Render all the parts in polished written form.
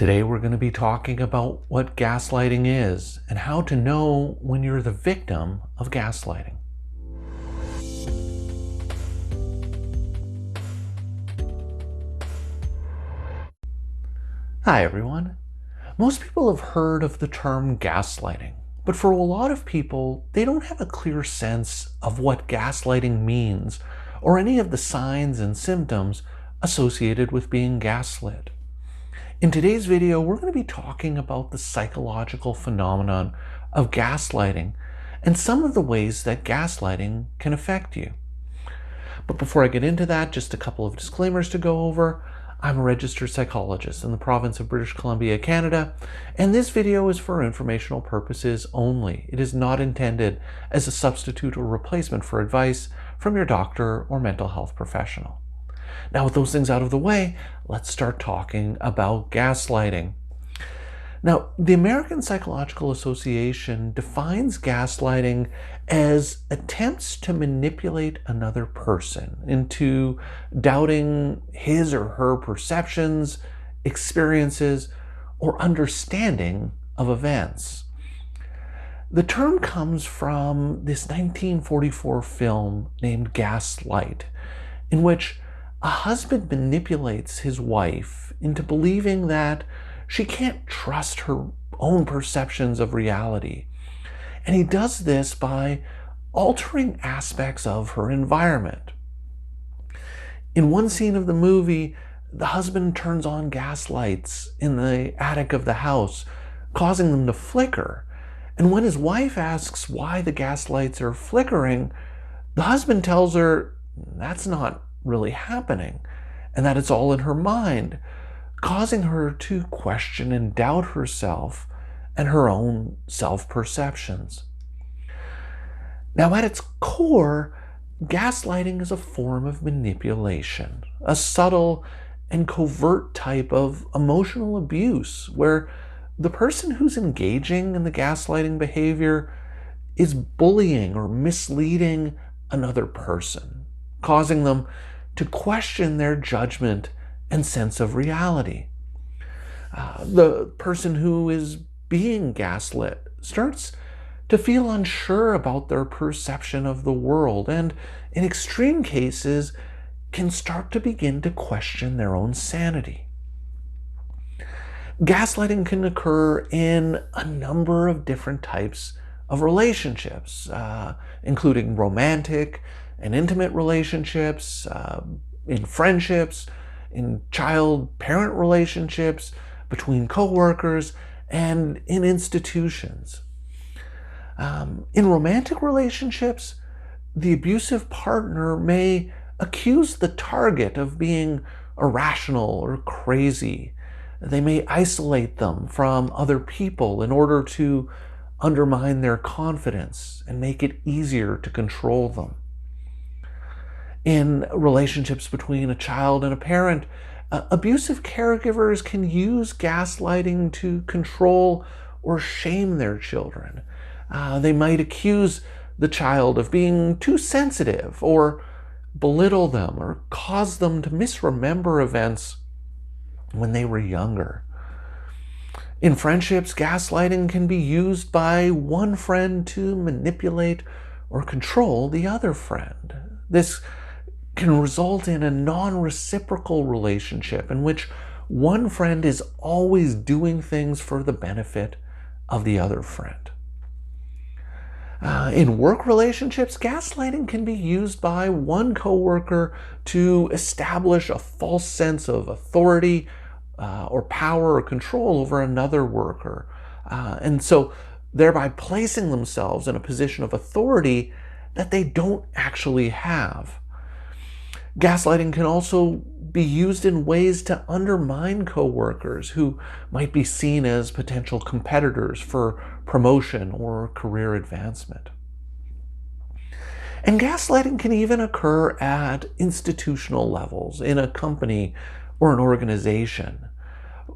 Today we're going to be talking about what gaslighting is and how to know when you're the victim of gaslighting. Hi everyone. Most people have heard of the term gaslighting, but for a lot of people, they don't have a clear sense of what gaslighting means or any of the signs and symptoms associated with being gaslit. In today's video, we're going to be talking about the psychological phenomenon of gaslighting and some of the ways that gaslighting can affect you. But before I get into that, just a couple of disclaimers to go over. I'm a registered psychologist in the province of British Columbia, Canada, and this video is for informational purposes only. It is not intended as a substitute or replacement for advice from your doctor or mental health professional. Now, with those things out of the way, let's start talking about gaslighting. Now, the American Psychological Association defines gaslighting as attempts to manipulate another person into doubting his or her perceptions, experiences, or understanding of events. The term comes from this 1944 film named Gaslight, in which a husband manipulates his wife into believing that she can't trust her own perceptions of reality. And he does this by altering aspects of her environment. In one scene of the movie, the husband turns on gas lights in the attic of the house, causing them to flicker. And when his wife asks why the gas lights are flickering, the husband tells her that's not really happening, and that it's all in her mind, causing her to question and doubt herself and her own self-perceptions. Now, at its core, gaslighting is a form of manipulation, a subtle and covert type of emotional abuse where the person who's engaging in the gaslighting behavior is bullying or misleading another person, causing them to question their judgment and sense of reality. The person who is being gaslit starts to feel unsure about their perception of the world, and in extreme cases can start to begin to question their own sanity. Gaslighting can occur in a number of different types of relationships, including romantic and intimate relationships, in friendships, in child-parent relationships, between coworkers, and in institutions. In romantic relationships, the abusive partner may accuse the target of being irrational or crazy. They may isolate them from other people in order to undermine their confidence and make it easier to control them. In relationships between a child and a parent, abusive caregivers can use gaslighting to control or shame their children. They might accuse the child of being too sensitive or belittle them or cause them to misremember events when they were younger. In friendships, gaslighting can be used by one friend to manipulate or control the other friend. This can result in a non-reciprocal relationship in which one friend is always doing things for the benefit of the other friend. In work relationships, gaslighting can be used by one coworker to establish a false sense of authority or power or control over another worker. And so thereby placing themselves in a position of authority that they don't actually have. Gaslighting can also be used in ways to undermine coworkers who might be seen as potential competitors for promotion or career advancement. And gaslighting can even occur at institutional levels in a company or an organization.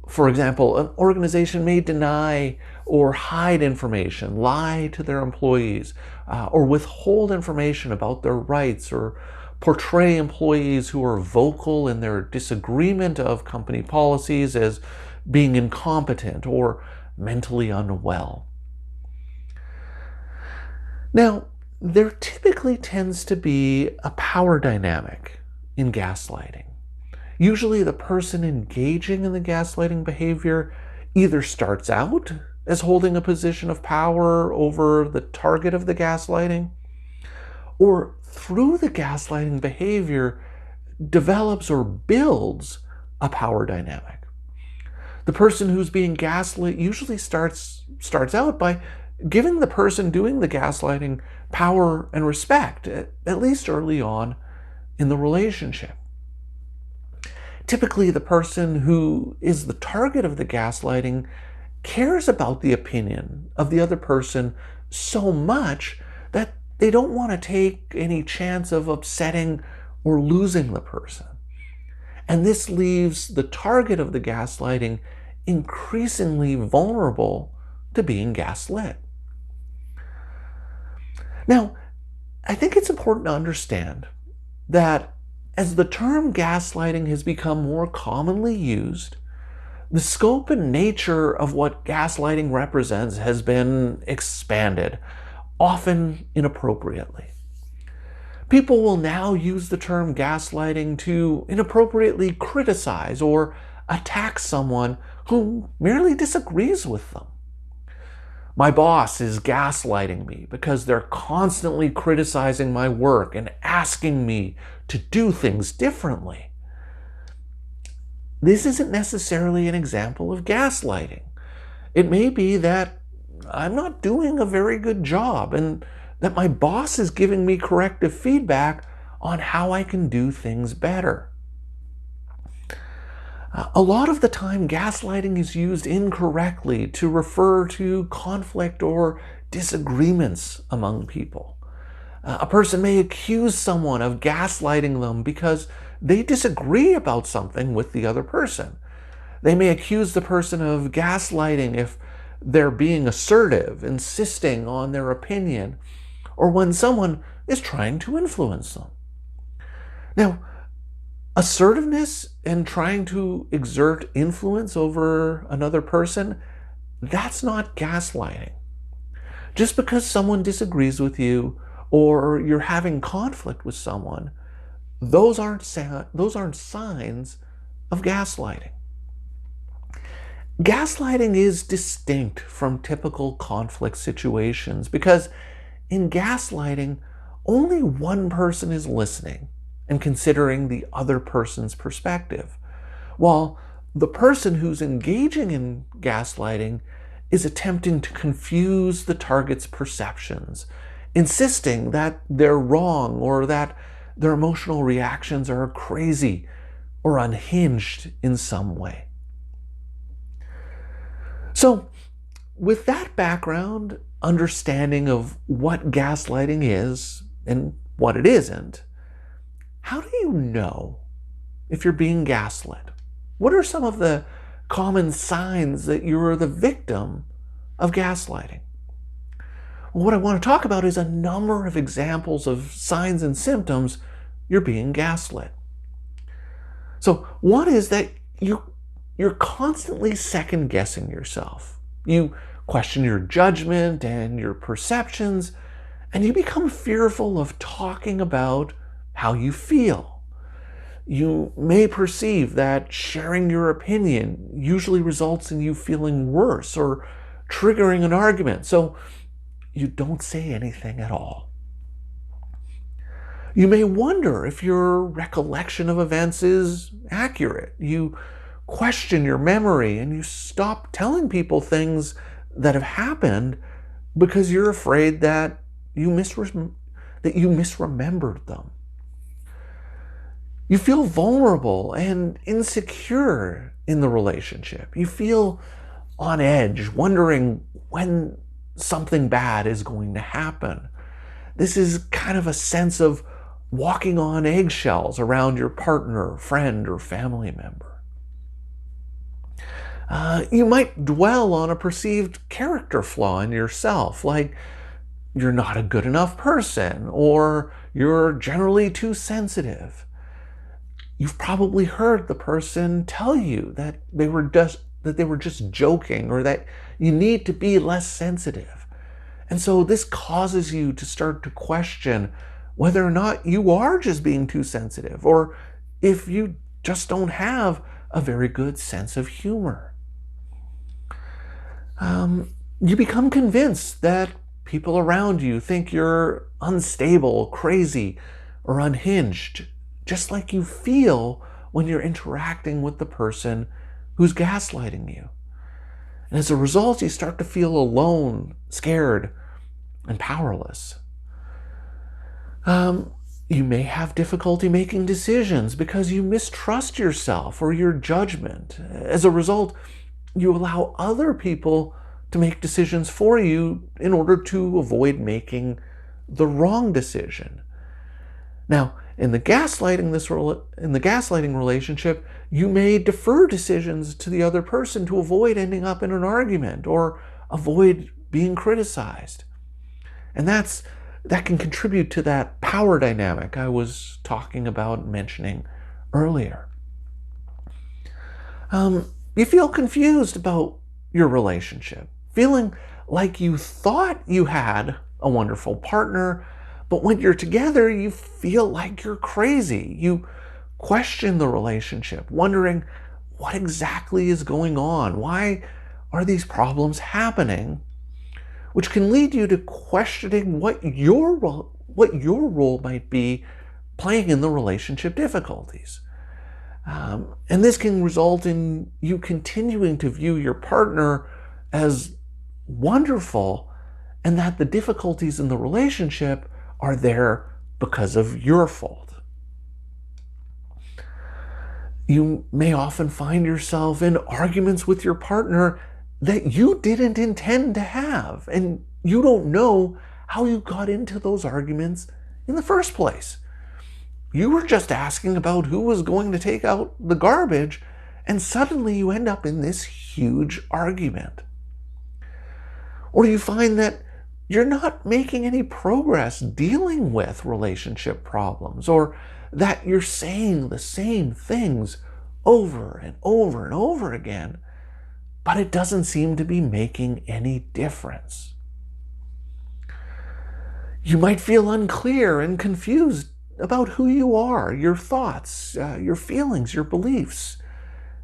For example, an organization may deny or hide information, lie to their employees, or withhold information about their rights, or portray employees who are vocal in their disagreement of company policies as being incompetent or mentally unwell. Now, there typically tends to be a power dynamic in gaslighting. Usually, the person engaging in the gaslighting behavior either starts out as holding a position of power over the target of the gaslighting, or through the gaslighting behavior develops or builds a power dynamic. The person who's being gaslit usually starts out by giving the person doing the gaslighting power and respect, at least early on in the relationship. Typically, the person who is the target of the gaslighting cares about the opinion of the other person so much that they don't want to take any chance of upsetting or losing the person. And this leaves the target of the gaslighting increasingly vulnerable to being gaslit. Now, I think it's important to understand that as the term gaslighting has become more commonly used, the scope and nature of what gaslighting represents has been expanded, often inappropriately. People will now use the term gaslighting to inappropriately criticize or attack someone who merely disagrees with them. My boss is gaslighting me because they're constantly criticizing my work and asking me to do things differently. This isn't necessarily an example of gaslighting. It may be that I'm not doing a very good job and that my boss is giving me corrective feedback on how I can do things better. A lot of the time, gaslighting is used incorrectly to refer to conflict or disagreements among people. A person may accuse someone of gaslighting them because they disagree about something with the other person. They may accuse the person of gaslighting if they're being assertive, insisting on their opinion, or when someone is trying to influence them. Now, assertiveness and trying to exert influence over another person, that's not gaslighting. Just because someone disagrees with you or you're having conflict with someone, those aren't signs of gaslighting. Gaslighting is distinct from typical conflict situations because in gaslighting, only one person is listening and considering the other person's perspective, while the person who's engaging in gaslighting is attempting to confuse the target's perceptions, insisting that they're wrong or that their emotional reactions are crazy or unhinged in some way. So, with that background, understanding of what gaslighting is and what it isn't, how do you know if you're being gaslit? What are some of the common signs that you're the victim of gaslighting? Well, what I want to talk about is a number of examples of signs and symptoms you're being gaslit. So one is that you're constantly second guessing yourself. You question your judgment and your perceptions, and you become fearful of talking about how you feel. You may perceive that sharing your opinion usually results in you feeling worse or triggering an argument, so you don't say anything at all. You may wonder if your recollection of events is accurate. You question your memory and you stop telling people things that have happened because you're afraid that you misremembered them. You feel vulnerable and insecure in the relationship. You feel on edge, wondering when something bad is going to happen. This is kind of a sense of walking on eggshells around your partner, friend, or family member. You might dwell on a perceived character flaw in yourself, like you're not a good enough person, or you're generally too sensitive. You've probably heard the person tell you that they were that they were just joking, or that you need to be less sensitive. And so this causes you to start to question whether or not you are just being too sensitive, or if you just don't have a very good sense of humor. You become convinced that people around you think you're unstable, crazy, or unhinged, just like you feel when you're interacting with the person who's gaslighting you. And as a result, you start to feel alone, scared, and powerless. You may have difficulty making decisions because you mistrust yourself or your judgment. As a result, you allow other people to make decisions for you in order to avoid making the wrong decision. Now, in the gaslighting relationship, you may defer decisions to the other person to avoid ending up in an argument or avoid being criticized. And that can contribute to that power dynamic I was talking about and mentioning earlier. You feel confused about your relationship, feeling like you thought you had a wonderful partner, but when you're together, you feel like you're crazy. You question the relationship, wondering what exactly is going on? Why are these problems happening? Which can lead you to questioning what your role might be playing in the relationship difficulties. And this can result in you continuing to view your partner as wonderful, and that the difficulties in the relationship are there because of your fault. You may often find yourself in arguments with your partner that you didn't intend to have, and you don't know how you got into those arguments in the first place. You were just asking about who was going to take out the garbage, and suddenly you end up in this huge argument. Or you find that you're not making any progress dealing with relationship problems, or that you're saying the same things over and over and over again, but it doesn't seem to be making any difference. You might feel unclear and confused about who you are, your thoughts, your feelings, your beliefs.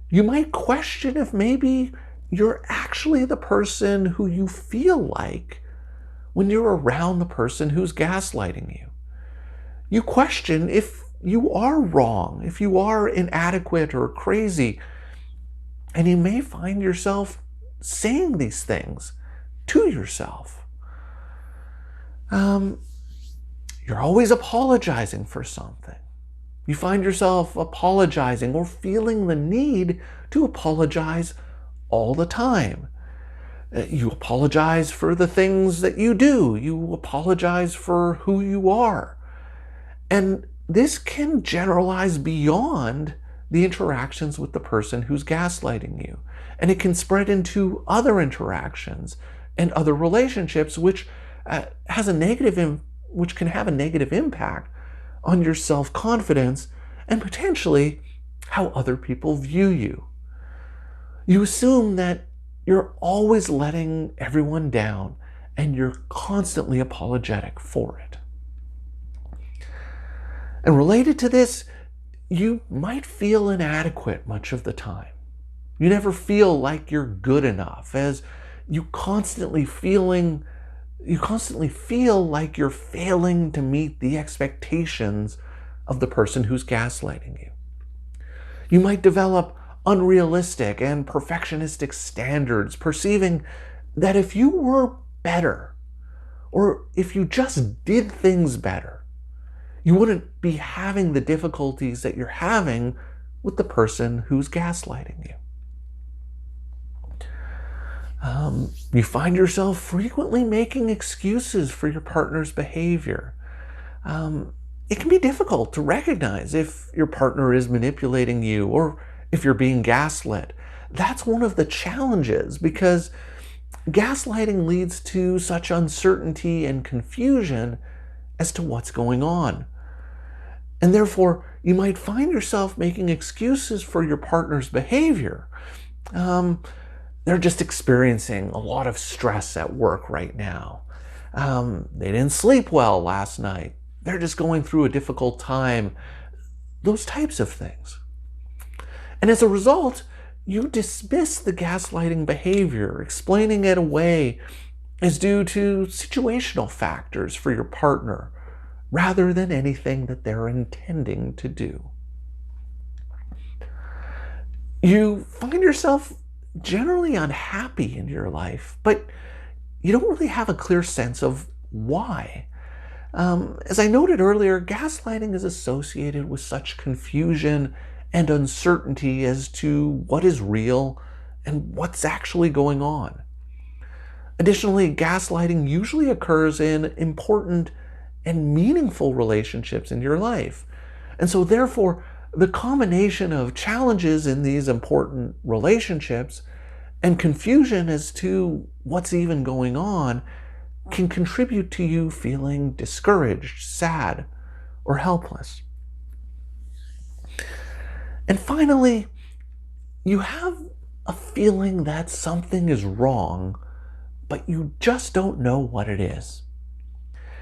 You might question if maybe you're actually the person who you feel like when you're around the person who's gaslighting you. You question if you are wrong, if you are inadequate or crazy, and you may find yourself saying these things to yourself. You're always apologizing for something. You find yourself apologizing or feeling the need to apologize all the time. You apologize for the things that you do. You apologize for who you are. And this can generalize beyond the interactions with the person who's gaslighting you. And it can spread into other interactions and other relationships, which can have a negative impact on your self-confidence and potentially how other people view you. You assume that you're always letting everyone down and you're constantly apologetic for it. And related to this, you might feel inadequate much of the time. You never feel like you're good enough, as you constantly feel like you're failing to meet the expectations of the person who's gaslighting you. You might develop unrealistic and perfectionistic standards, perceiving that if you were better, or if you just did things better, you wouldn't be having the difficulties that you're having with the person who's gaslighting you. You find yourself frequently making excuses for your partner's behavior. It can be difficult to recognize if your partner is manipulating you or if you're being gaslit. That's one of the challenges, because gaslighting leads to such uncertainty and confusion as to what's going on. And therefore, you might find yourself making excuses for your partner's behavior, Um, they're just experiencing a lot of stress at work right now. They didn't sleep well last night. They're just going through a difficult time. Those types of things. And as a result, you dismiss the gaslighting behavior, explaining it away as due to situational factors for your partner, rather than anything that they're intending to do. You find yourself generally unhappy in your life, but you don't really have a clear sense of why. As I noted earlier, gaslighting is associated with such confusion and uncertainty as to what is real and what's actually going on. Additionally, gaslighting usually occurs in important and meaningful relationships in your life. And so therefore, the combination of challenges in these important relationships and confusion as to what's even going on can contribute to you feeling discouraged, sad, or helpless. And finally, you have a feeling that something is wrong, but you just don't know what it is.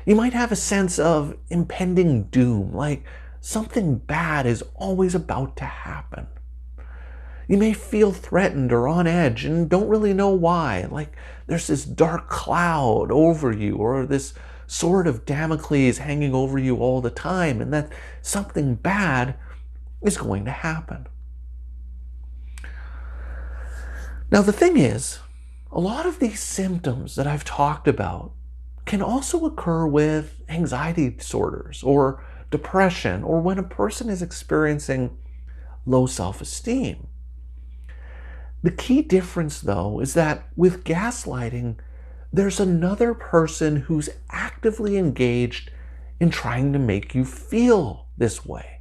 You might have a sense of impending doom, like something bad is always about to happen. You may feel threatened or on edge and don't really know why, like there's this dark cloud over you or this sword of Damocles hanging over you all the time, and that something bad is going to happen. Now, the thing is, a lot of these symptoms that I've talked about can also occur with anxiety disorders or depression, or when a person is experiencing low self-esteem. The key difference, though, is that with gaslighting, there's another person who's actively engaged in trying to make you feel this way,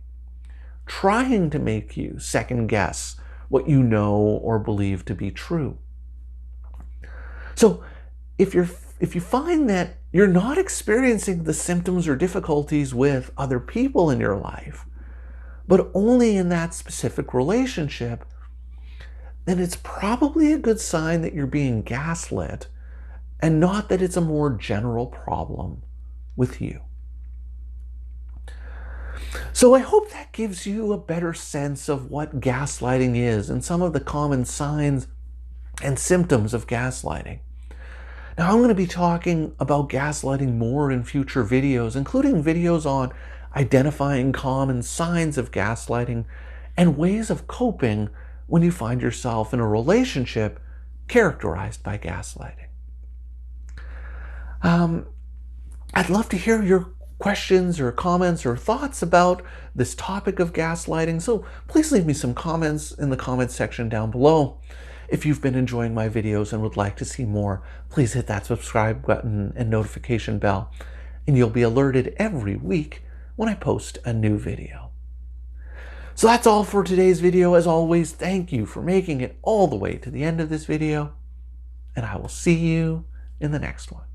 trying to make you second guess what you know or believe to be true. So if you find that you're not experiencing the symptoms or difficulties with other people in your life, but only in that specific relationship, then it's probably a good sign that you're being gaslit and not that it's a more general problem with you. So I hope that gives you a better sense of what gaslighting is and some of the common signs and symptoms of gaslighting. Now, I'm going to be talking about gaslighting more in future videos, including videos on identifying common signs of gaslighting and ways of coping when you find yourself in a relationship characterized by gaslighting. I'd love to hear your questions or comments or thoughts about this topic of gaslighting, so please leave me some comments in the comments section down below. If you've been enjoying my videos and would like to see more, please hit that subscribe button and notification bell, and you'll be alerted every week when I post a new video. So that's all for today's video. As always, thank you for making it all the way to the end of this video, and I will see you in the next one.